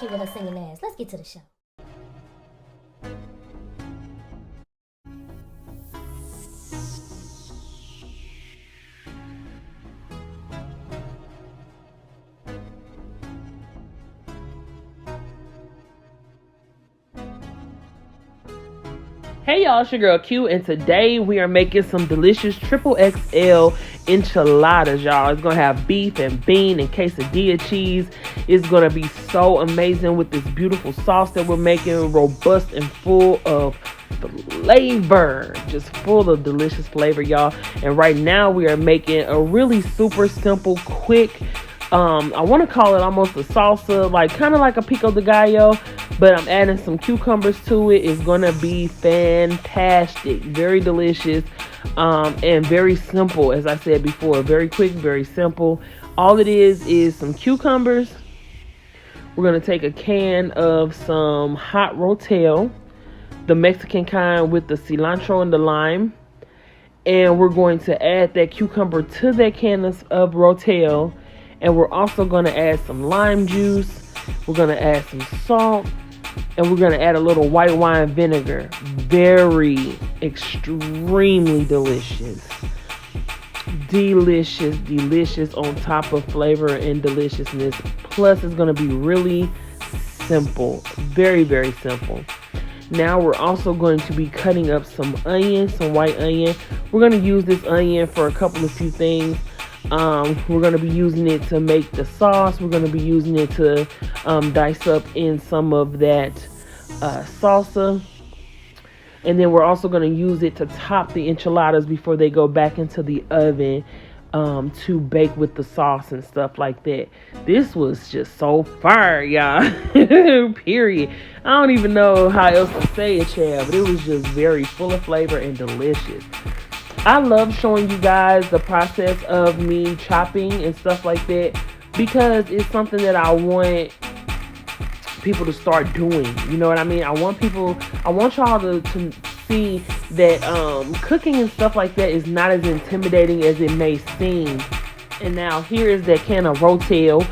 cute with her singing ass. Let's get to the show. Hey y'all, it's your girl Q, and today we are making some delicious XXL enchiladas, y'all. It's gonna have beef and bean and quesadilla cheese. It's gonna be so amazing with this beautiful sauce that we're making, robust and full of flavor, just full of delicious flavor, y'all. And right now we are making a really super simple, quick, I want to call it almost a salsa, like kind of like a pico de gallo, but I'm adding some cucumbers to it. It's going to be fantastic, very delicious, and very simple. As I said before, very quick, very simple. All it is some cucumbers. We're going to take a can of some hot rotel, the Mexican kind with the cilantro and the lime. And we're going to add that cucumber to that can of rotel. And we're also going to add some lime juice. We're going to add some salt. And we're going to add a little white wine vinegar. Very, extremely delicious. Delicious, delicious on top of flavor and deliciousness. Plus, it's going to be really simple. Very, very simple. Now we're also going to be cutting up some onion, some white onion. We're going to use this onion for a couple of few things. We're going to be using it to make the sauce. We're going to be using it to dice up in some of that salsa. And then we're also going to use it to top the enchiladas before they go back into the oven to bake with the sauce and stuff like that. This was just so fire, y'all. Period. I don't even know how else to say it, child, but it was just very full of flavor and delicious. I love showing you guys the process of me chopping and stuff like that because it's something that I want people to start doing. You know what I mean? I want y'all to see that cooking and stuff like that is not as intimidating as it may seem. And now here is that can of roteled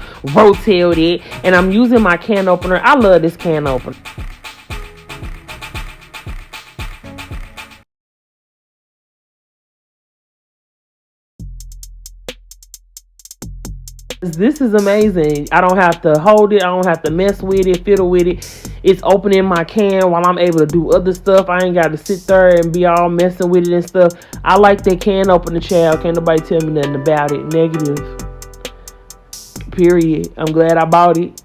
it, and I'm using my can opener. I love this can opener. This is amazing. I don't have to hold it. I don't have to mess with it, fiddle with it. It's opening my can while I'm able to do other stuff. I ain't got to sit there and be all messing with it and stuff. I like that can opener, child. Can't nobody tell me nothing about it. Negative. Period. I'm glad I bought it.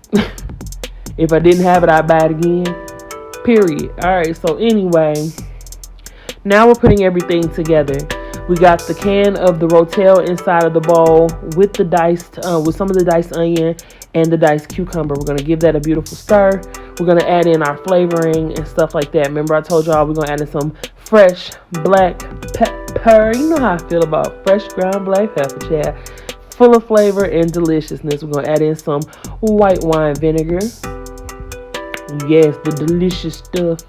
If I didn't have it, I'd buy it again. Period. Alright, so anyway, now we're putting everything together. We got the can of the rotel inside of the bowl with the diced, with some of the diced onion and the diced cucumber. We're going to give that a beautiful stir. We're going to add in our flavoring and stuff like that. Remember I told y'all we're going to add in some fresh black pepper. You know how I feel about fresh ground black pepper, child. Full of flavor and deliciousness. We're going to add in some white wine vinegar. Yes, the delicious stuff.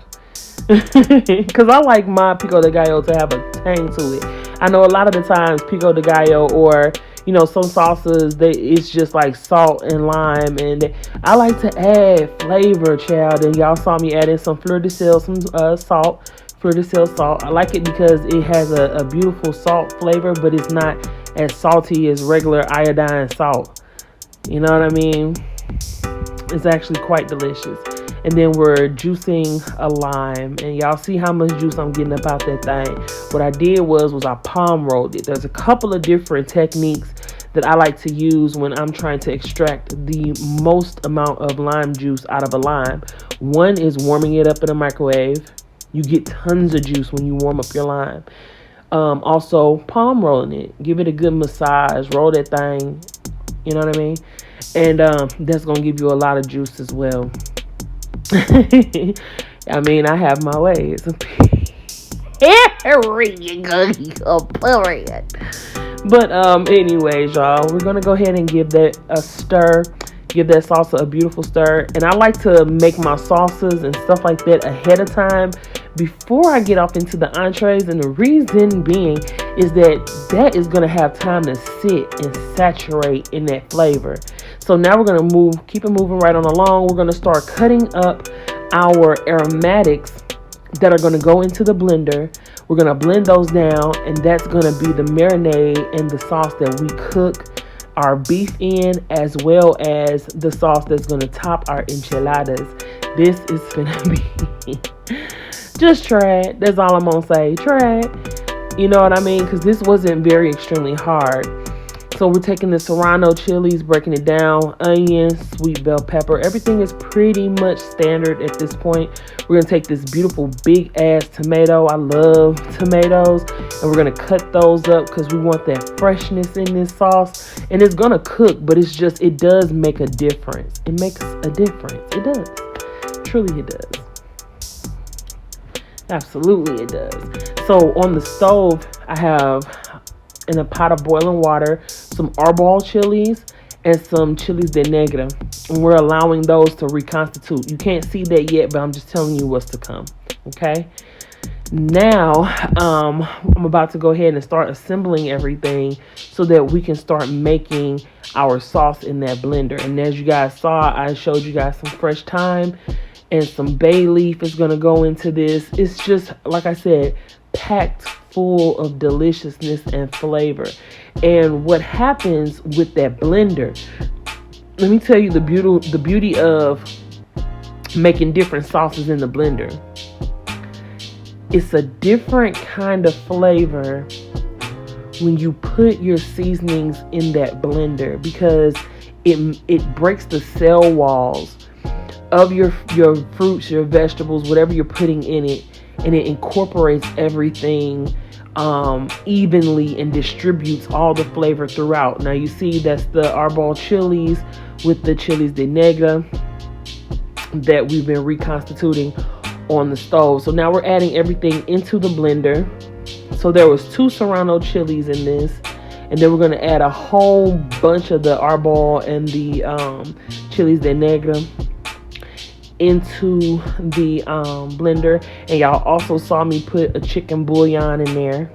Because I like my pico de gallo to have a tang to it. I know a lot of the times pico de gallo or, you know, some salsas, it's just like salt and lime. And I like to add flavor, child. And y'all saw me add in some fleur de sel, some salt. Fleur de sel salt. I like it because it has a beautiful salt flavor, but it's not as salty as regular iodine salt. You know what I mean? It's actually quite delicious. And then we're juicing a lime. And y'all see how much juice I'm getting up out that thing. What I did was I palm rolled it. There's a couple of different techniques that I like to use when I'm trying to extract the most amount of lime juice out of a lime. One is warming it up in a microwave. You get tons of juice when you warm up your lime. Also, palm rolling it. Give it a good massage. Roll that thing. You know what I mean? And that's going to give you a lot of juice as well. I mean, I have my ways. But anyways, y'all, we're gonna go ahead and give that a stir. Give that salsa a beautiful stir. And I like to make my salsas and stuff like that ahead of time before I get off into the entrees. And the reason being is that is going to have time to sit and saturate in that flavor. So now we're going to keep it moving right on along. We're going to start cutting up our aromatics that are going to go into the blender. We're going to blend those down, and that's going to be the marinade and the sauce that we cook our beef in, as well as the sauce that's going to top our enchiladas. This is going to be just try it. That's all I'm going to say. Try it. You know what I mean? Because this wasn't very extremely hard. So we're taking the serrano chilies, breaking it down, onions, sweet bell pepper. Everything is pretty much standard at this point. We're going to take this beautiful big ass tomato. I love tomatoes. And we're going to cut those up because we want that freshness in this sauce. And it's going to cook, but it does make a difference. It makes a difference. It does. Truly it does. Absolutely it does. So on the stove, I have, in a pot of boiling water, some arbol chilies and some chilies de negra, and we're allowing those to reconstitute. You can't see that yet, but I'm just telling you what's to come. Okay, now I'm about to go ahead and start assembling everything so that we can start making our sauce in that blender. And as you guys saw, I showed you guys some fresh thyme and some bay leaf is going to go into this. It's just, like I said, packed full of deliciousness and flavor. And what happens with that blender, let me tell you the beauty of making different sauces in the blender. It's a different kind of flavor when you put your seasonings in that blender, because it breaks the cell walls of your fruits, your vegetables, whatever you're putting in it, and it incorporates everything evenly and distributes all the flavor throughout. Now you see that's the arbol chilies with the chilies de negra that we've been reconstituting on the stove. So now we're adding everything into the blender. So there was 2 serrano chilies in this, and then we're going to add a whole bunch of the arbol and the chilies de negra into the blender. And y'all also saw me put a chicken bouillon in there.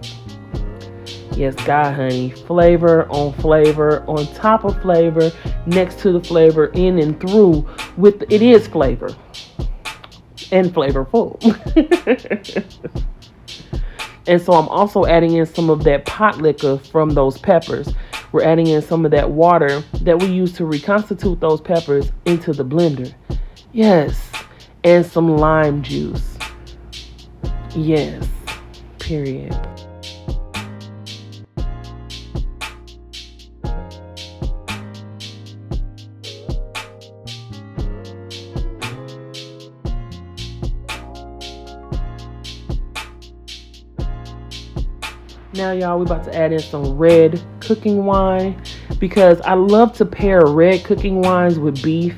Yes, God, honey, flavor on top of flavor, next to the flavor, in and through with it is flavor and flavorful. And so I'm also adding in some of that pot liquor from those peppers. We're adding in some of that water that we use to reconstitute those peppers into the blender. Yes, and some lime juice. Yes, period. Now, y'all, we're about to add in some red cooking wine, because I love to pair red cooking wines with beef.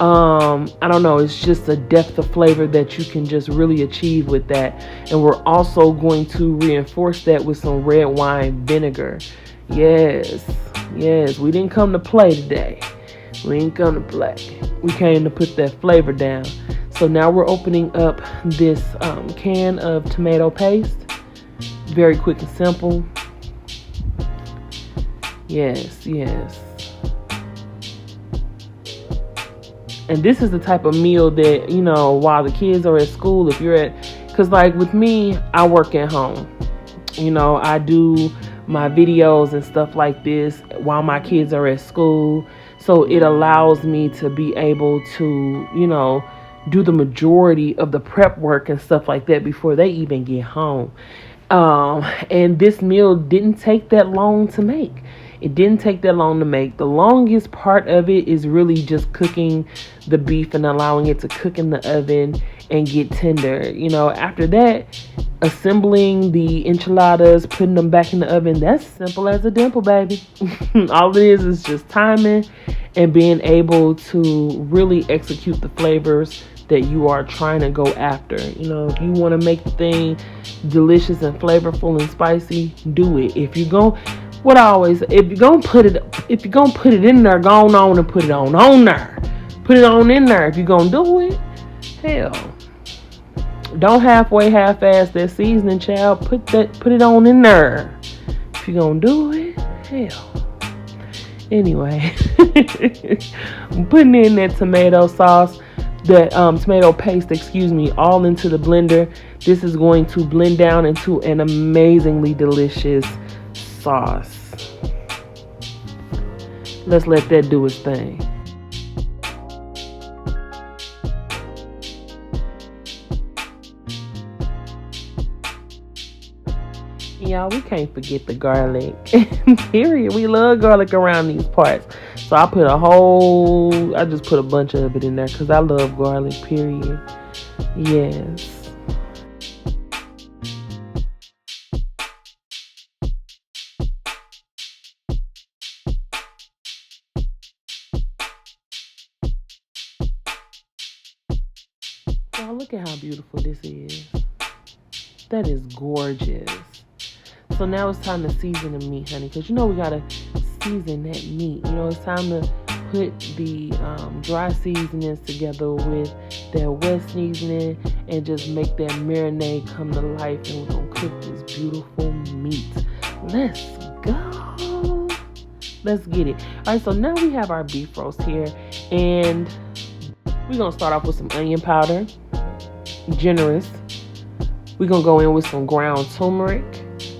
I don't know, it's just a depth of flavor that you can just really achieve with that. And we're also going to reinforce that with some red wine vinegar. Yes, we didn't come to play today. We ain't come to play. We came to put that flavor down. So now we're opening up this can of tomato paste. Very quick and simple. Yes. And this is the type of meal that, you know, while the kids are at school, if you're because like with me, I work at home. You know, I do my videos and stuff like this while my kids are at school. So it allows me to be able to, you know, do the majority of the prep work and stuff like that before they even get home. And this meal didn't take that long to make. It didn't take that long to make. The longest part of it is really just cooking the beef and allowing it to cook in the oven and get tender. You know, after that, assembling the enchiladas, putting them back in the oven, that's simple as a dimple, baby. All it is just timing and being able to really execute the flavors that you are trying to go after. You know, if you want to make the thing delicious and flavorful and spicy, do it. If you're going if you're gonna put it in there, go on and put it on there. Put it on in there. If you're gonna do it, hell, don't half-ass that seasoning, child. Put it on in there. If you're gonna do it, hell. Anyway, I'm putting in that tomato sauce, that tomato paste, excuse me, all into the blender. This is going to blend down into an amazingly delicious sauce. Let's let that do its thing. Y'all, we can't forget the garlic. Period. We love garlic around these parts. So I just put a bunch of it in there because I love garlic, period. Yes. Y'all, look at how beautiful this is. That is gorgeous. So now it's time to season the meat, honey, because you know we gotta season that meat. You know, it's time to put the dry seasonings together with that wet seasoning and just make that marinade come to life. And we're gonna cook this beautiful meat. Let's go. Let's get it. All right, so now we have our beef roast here, and we're gonna start off with some onion powder, generous. We're gonna go in with some ground turmeric,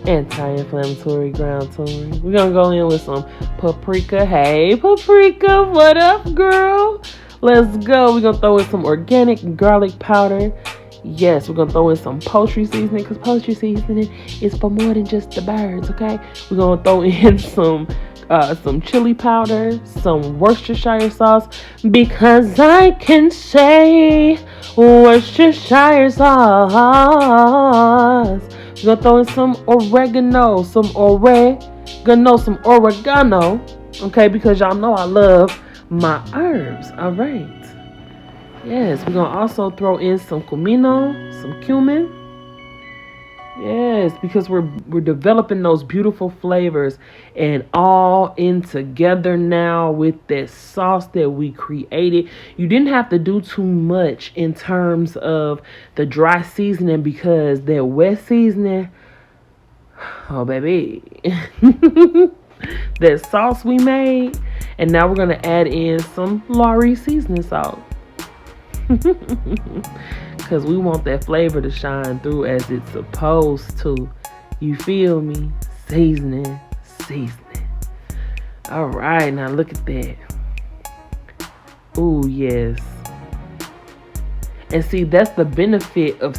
anti-inflammatory ground turmeric. We're gonna go in with some paprika. Hey, paprika, what up, girl? Let's go. We're gonna throw in some organic garlic powder. Yes, we're gonna throw in some poultry seasoning, because poultry seasoning is for more than just the birds, okay? We're gonna throw in some chili powder, some Worcestershire sauce, because I can say Worcestershire sauce. We're gonna throw in some oregano, okay, because y'all know I love my herbs. All right. Yes, we're gonna also throw in some comino, some cumin. Yes, because we're developing those beautiful flavors and all in together now with that sauce that we created. You didn't have to do too much in terms of the dry seasoning, because that wet seasoning, oh baby, that sauce we made. And now we're gonna add in some Lawry seasoning salt. Because we want that flavor to shine through as it's supposed to. You feel me? Seasoning. All right, now look at that. Ooh, yes. And see, that's the benefit of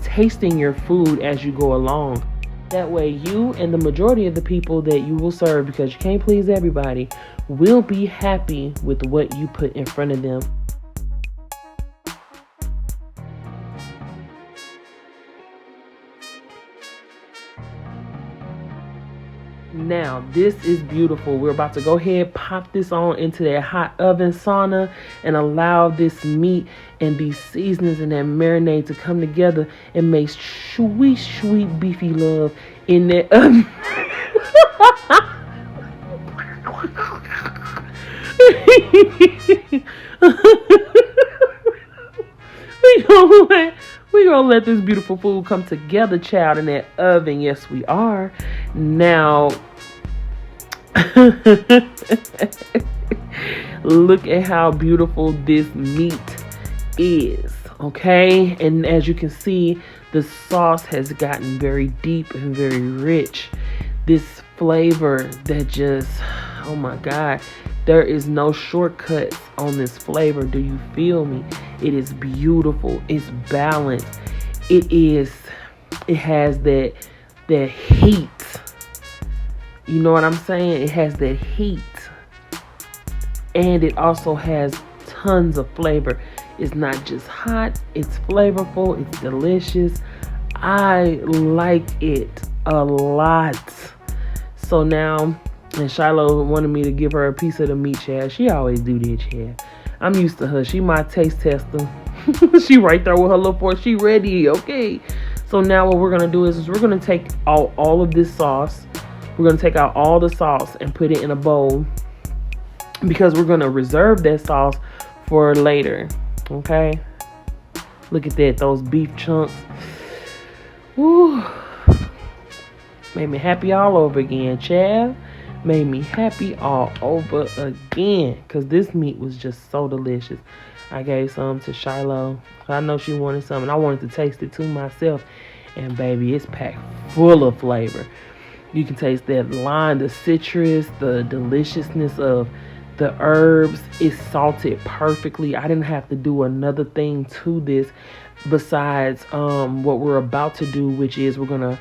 tasting your food as you go along. That way you and the majority of the people that you will serve, because you can't please everybody, will be happy with what you put in front of them. Now, this is beautiful. We're about to go ahead, pop this on into that hot oven sauna, and allow this meat and these seasonings and that marinade to come together and make sweet, sweet beefy love in that oven. We gonna let this beautiful food come together, child, in that oven. Yes, we are. Now, look at how beautiful this meat is, okay? And as you can see, the sauce has gotten very deep and very rich. This flavor that just, oh my God, there is no shortcuts on this flavor. Do you feel me? It is beautiful. It's balanced. It has that heat. You know what I'm saying? It has that heat. And it also has tons of flavor. It's not just hot. It's flavorful. It's delicious. I like it a lot. So now, and Shiloh wanted me to give her a piece of the meat, child. She always do that, child. I'm used to her. She my taste tester. She right there with her little fork. She ready, okay? So now what we're going to do is we're going to take out all of this sauce. We're going to take out all the sauce and put it in a bowl, because we're going to reserve that sauce for later, okay? Look at that, those beef chunks. Woo. Made me happy all over again, child. made me happy all over again. Because this meat was just so delicious. I gave some to Shiloh. I know she wanted some, and I wanted to taste it too myself. And baby, it's packed full of flavor. You can taste that lime, the citrus, the deliciousness of the herbs. It's salted perfectly. I didn't have to do another thing to this besides what we're about to do, which is we're gonna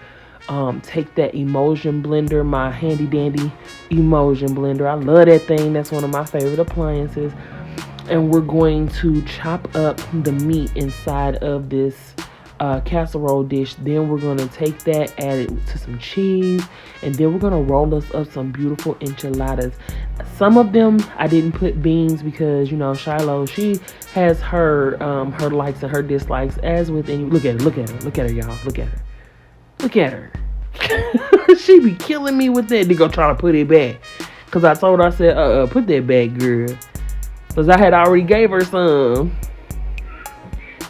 take that emulsion blender, my handy dandy emulsion blender. I love that thing. That's one of my favorite appliances. And we're going to chop up the meat inside of this casserole dish. Then we're going to take that, add it to some cheese, and then we're going to roll us up some beautiful enchiladas. Some of them I didn't put beans because, you know, Shiloh, she has her likes and her dislikes, as with any. Look at her, y'all. Look at her. She be killing me with that. They go try to put it back. Because I told her, I said, put that back, girl. Because I had already gave her some.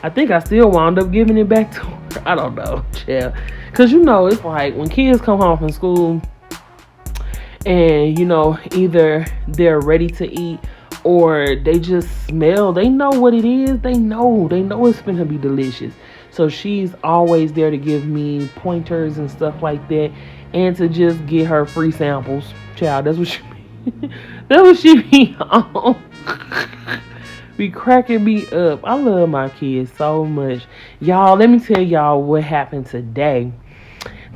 I think I still wound up giving it back to her. I don't know, child. Because, you know, it's like when kids come home from school and, you know, either they're ready to eat or they just smell. They know what it is. They know it's going to be delicious. So she's always there to give me pointers and stuff like that. And to just get her free samples. Child, that's what she that's what she be on. Be cracking me up. I love my kids so much. Y'all, let me tell y'all what happened today.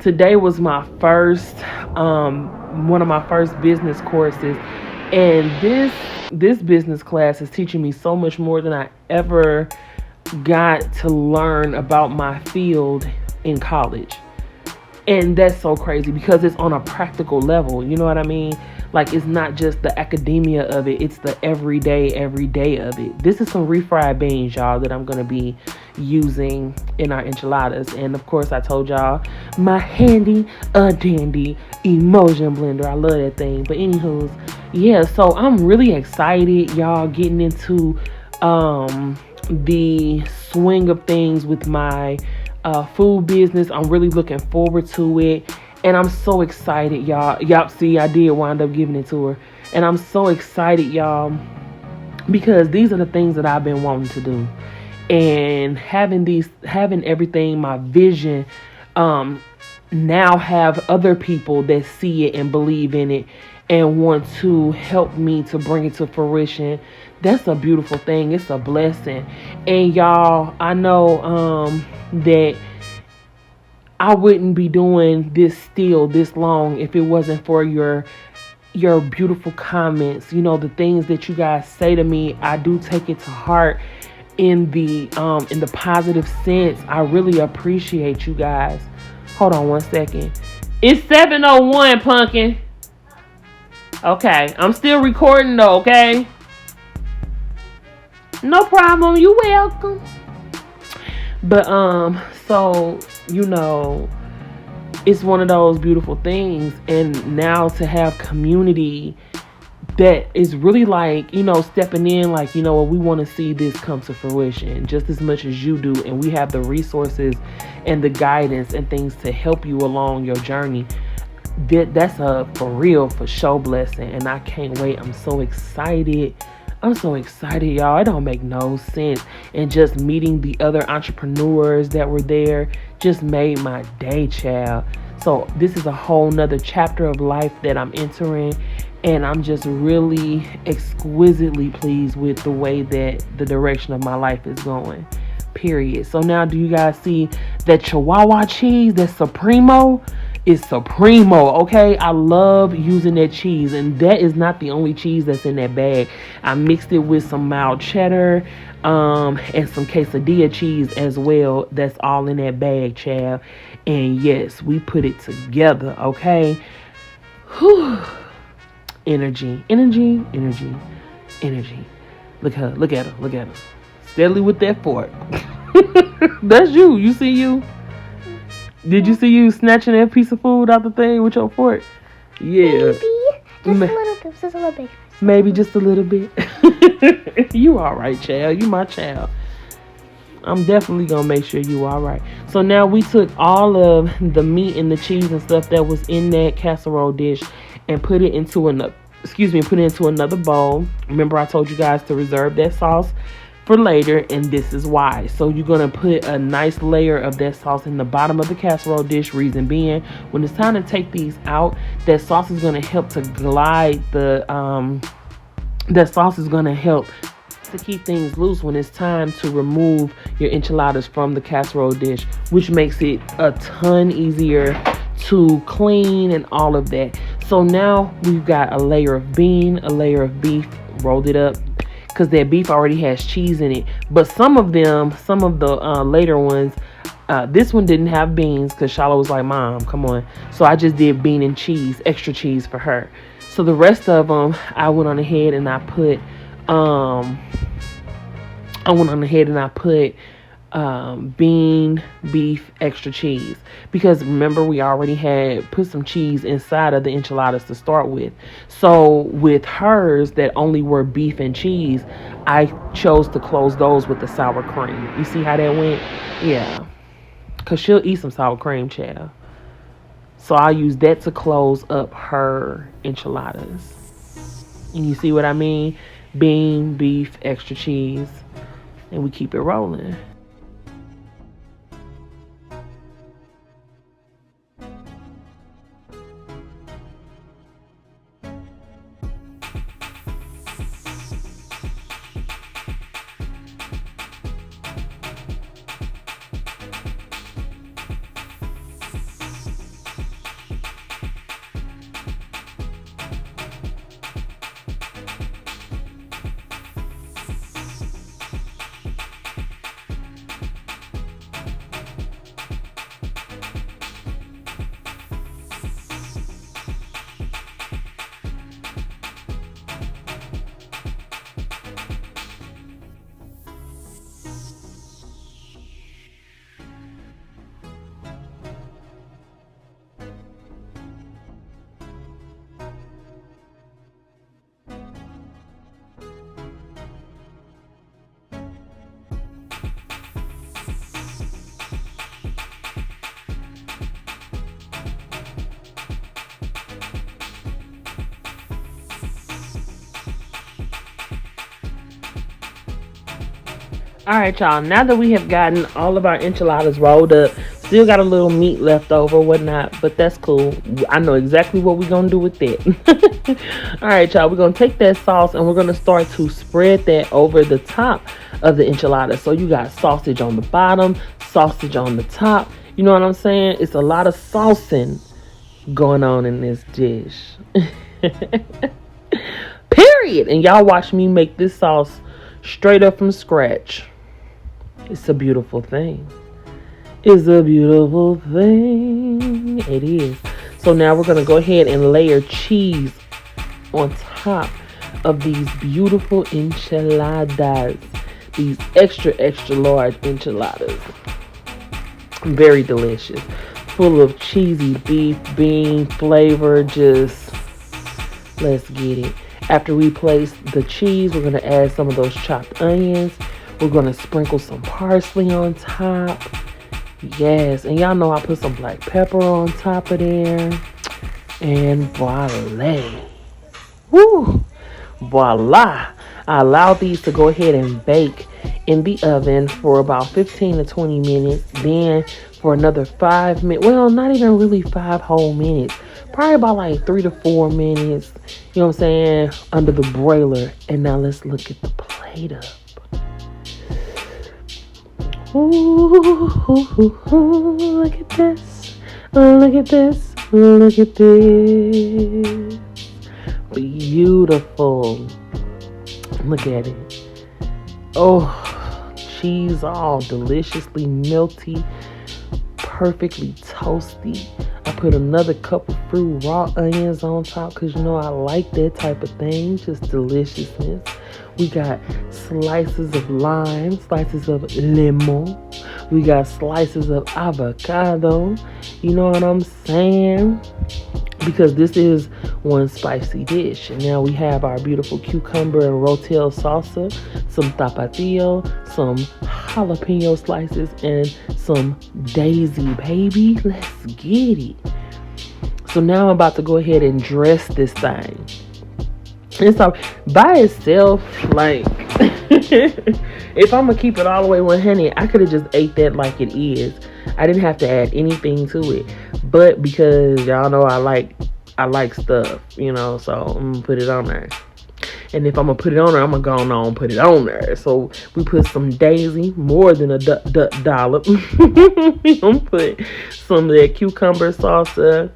Today was my first, one of my first business courses. And this business class is teaching me so much more than I ever got to learn about my field in college. And that's so crazy because it's on a practical level. You know what I mean? Like, it's not just the academia of it. It's the everyday of it. This is some refried beans, y'all, that I'm going to be using in our enchiladas. And, of course, I told y'all my handy dandy emulsion blender. I love that thing. But, anywho, yeah, so I'm really excited, y'all, getting into the swing of things with my food business. I'm really looking forward to it. And I'm so excited, y'all. Y'all see, I did wind up giving it to her. And I'm so excited, y'all, because these are the things that I've been wanting to do. And having everything, my vision, now have other people that see it and believe in it and want to help me to bring it to fruition. That's a beautiful thing. It's a blessing. And y'all, I know that I wouldn't be doing this still this long if it wasn't for your beautiful comments. You know, the things that you guys say to me, I do take it to heart in the positive sense. I really appreciate you guys. Hold on one second. It's 7:01, Pumpkin. Okay, I'm still recording though, okay? No problem. You welcome. But so, you know, it's one of those beautiful things. And now to have community that is really like, you know, stepping in, like, you know, we want to see this come to fruition just as much as you do. And we have the resources and the guidance and things to help you along your journey. That's a for sure blessing. And I can't wait. I'm so excited. Y'all. It don't make no sense. And just meeting the other entrepreneurs that were there just made my day, child. So this is a whole nother chapter of life that I'm entering. And I'm just really exquisitely pleased with the way that the direction of my life is going. Period. So now do you guys see that Chihuahua cheese, that Supremo? Is Supremo, okay? I love using that cheese, and that is not the only cheese that's in that bag. I mixed it with some mild cheddar and some quesadilla cheese as well. That's all in that bag, child. And yes, we put it together, okay? Whew. Energy. Look at her. Steadily with that fork. That's you. You see you? Did you see you snatching that piece of food out the thing with your fork? Yeah. Maybe just a little bit. Maybe just a little bit. You all right, child. You my child. I'm definitely going to make sure you all right. So now we took all of the meat and the cheese and stuff that was in that casserole dish, and put it into another bowl. Remember I told you guys to reserve that sauce for later, and this is why. So you're gonna put a nice layer of that sauce in the bottom of the casserole dish. Reason being, when it's time to take these out, that sauce is gonna help to glide that sauce is gonna help to keep things loose when it's time to remove your enchiladas from the casserole dish, which makes it a ton easier to clean and all of that. So now we've got a layer of bean, a layer of beef, rolled it up, because that beef already has cheese in it. But some of the later ones, this one didn't have beans because Shala was like, Mom, come on. So I just did bean and cheese, extra cheese for her. So the rest of them, I went on ahead and I put bean, beef, extra cheese, because remember we already had put some cheese inside of the enchiladas to start with. So with hers that only were beef and cheese, I chose to close those with the sour cream. You see how that went? Yeah, because she'll eat some sour cream, child. So I'll use that to close up her enchiladas. And you see what I mean? Bean, beef, extra cheese, and we keep it rolling. Alright, y'all, now that we have gotten all of our enchiladas rolled up, still got a little meat left over, whatnot, but that's cool. I know exactly what we're going to do with that. Alright, y'all, we're going to take that sauce and we're going to start to spread that over the top of the enchilada. So you got sausage on the bottom, sausage on the top. You know what I'm saying? It's a lot of saucing going on in this dish. Period. And y'all watch me make this sauce straight up from scratch. It's a beautiful thing. It's a beautiful thing. It is. So now we're going to go ahead and layer cheese on top of these beautiful enchiladas. These extra, extra large enchiladas. Very delicious. Full of cheesy beef, bean flavor. Just, let's get it. After we place the cheese, we're going to add some of those chopped onions. We're going to sprinkle some parsley on top. Yes, and y'all know I put some black pepper on top of there. And voila. Woo! Voila! I allow these to go ahead and bake in the oven for about 15 to 20 minutes. Then for another 5 minutes. Well, not even really 5 whole minutes. Probably about like 3 to 4 minutes. You know what I'm saying? Under the broiler. And now let's look at the plate up. Ooh, look at this. Look at this. Look at this. Beautiful. Look at it. Oh, cheese all deliciously melty, perfectly toasty. I put another cup of fruit raw onions on top because you know I like that type of thing. Just deliciousness. We got slices of lime, slices of lemon. We got slices of avocado. You know what I'm saying? Because this is one spicy dish. And now we have our beautiful cucumber and rotel salsa, some tapatio, some jalapeno slices, and some daisy, baby. Let's get it. So now I'm about to go ahead and dress this thing. And so by itself, like, if I'm gonna keep it all the way 100, I could have just ate that like it is. I didn't have to add anything to it. But because y'all know I like stuff, you know, so I'm gonna put it on there. And if I'm gonna put it on there, I'm gonna go on and put it on there. So we put some Daisy, more than a dollop. We gonna put some of that cucumber salsa.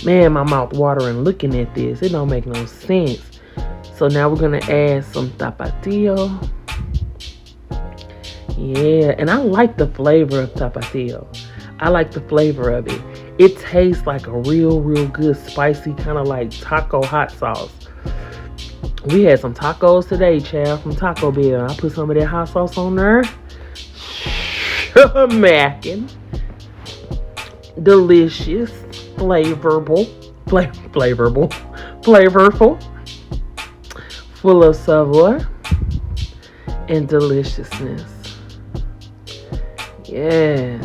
Man, my mouth watering looking at this. It don't make no sense. So now we're gonna add some tapatio. Yeah, and I like the flavor of tapatio. I like the flavor of it. It tastes like a real good spicy kind of like taco hot sauce. We had some tacos today, child, from Taco Bell. I put some of that hot sauce on there. Mackin'. Delicious. Flavorful. Full of savor and deliciousness. Yes.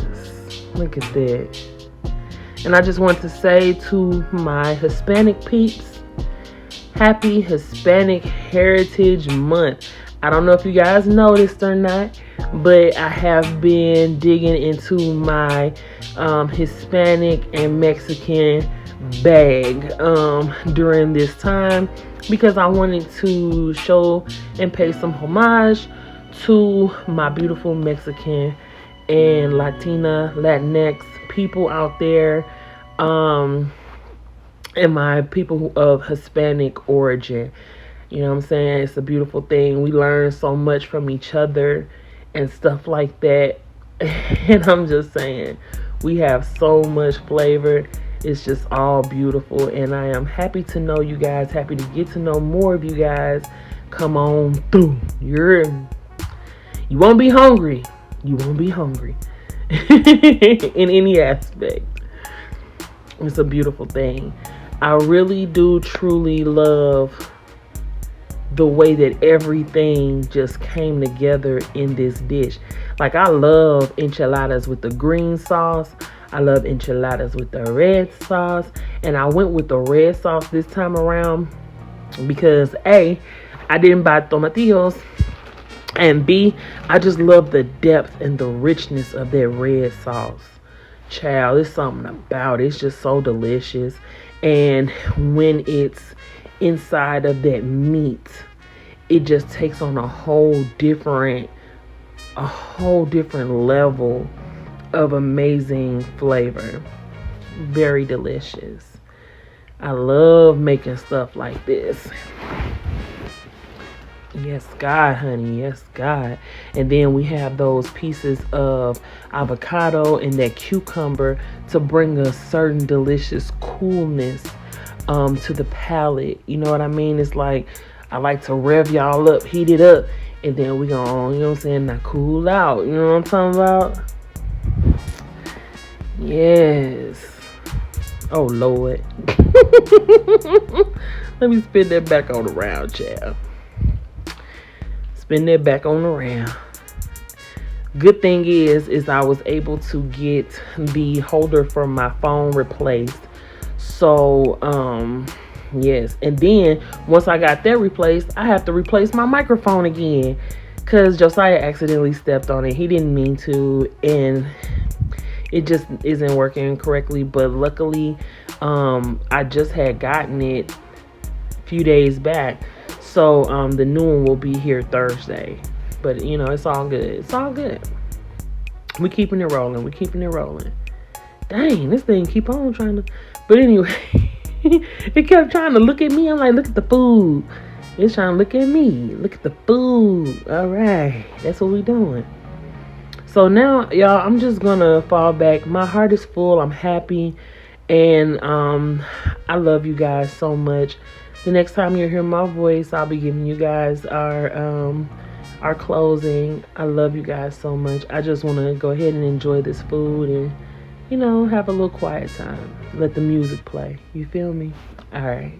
Look at that. And I just want to say to my Hispanic peeps, Happy Hispanic Heritage Month. I don't know if you guys noticed or not, but I have been digging into my Hispanic and Mexican bag during this time because I wanted to show and pay some homage to my beautiful Mexican and Latinx people out there. And my people of Hispanic origin. You know what I'm saying? It's a beautiful thing. We learn so much from each other and stuff like that. And I'm just saying, we have so much flavor. It's just all beautiful. And I am happy to know you guys, happy to get to know more of you guys. Come on through. You won't be hungry. You won't be hungry in any aspect. It's a beautiful thing. I really do truly love the way that everything just came together in this dish. Like, I love enchiladas with the green sauce. I love enchiladas with the red sauce. And I went with the red sauce this time around because A, I didn't buy tomatillos. And B, I just love the depth and the richness of that red sauce. Child, there's something about it. It's just so delicious. And when it's inside of that meat, it just takes on a whole different level of amazing flavor. Very delicious. I love making stuff like this. Yes, God, honey. Yes, God. And then we have those pieces of avocado and that cucumber to bring a certain delicious coolness to the palate. You know what I mean? It's like, I like to rev y'all up, heat it up, and then we gonna, you know what I'm saying, now cool out. You know what I'm talking about? Yes. Oh, Lord. Let me spin that back on around, child. Spin that back on around. Good thing is I was able to get the holder for my phone replaced. So, yes. And then once I got that replaced, I have to replace my microphone again because Josiah accidentally stepped on it. He didn't mean to, and it just isn't working correctly. But luckily, I just had gotten it a few days back. So, the new one will be here Thursday. But, you know, it's all good. It's all good. We're keeping it rolling. We're keeping it rolling. Dang, this thing keep on trying to... But anyway, it kept trying to look at me. I'm like, look at the food. It's trying to look at me. Look at the food. All right. That's what we doing. So now, y'all, I'm just going to fall back. My heart is full. I'm happy. And I love you guys so much. The next time you hear my voice, I'll be giving you guys our closing. I love you guys so much. I just want to go ahead and enjoy this food and, you know, have a little quiet time. Let the music play. You feel me? All right.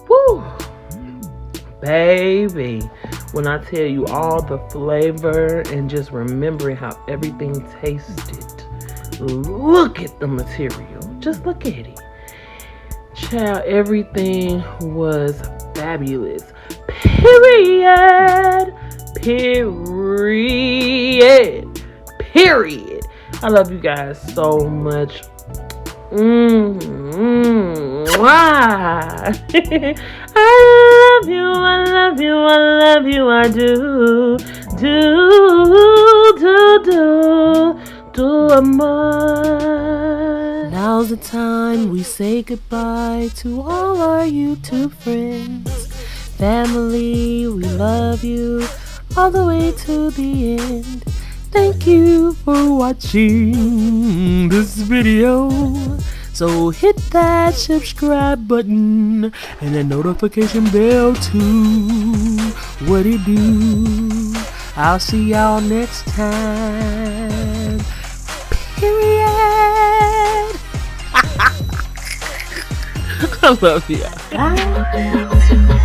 Woo! Baby, when I tell you all the flavor and just remembering how everything tasted, look at the material. Just look at it. Child, everything was fabulous. Period. Period. Period. I love you guys so much. Why? I love you, I love you, I love you, I do, amor. Now's the time we say goodbye to all our YouTube friends. Family, we love you all the way to the end. Thank you for watching this video. So hit that subscribe button and the notification bell too. What it do? I'll see y'all next time. Period. I love you.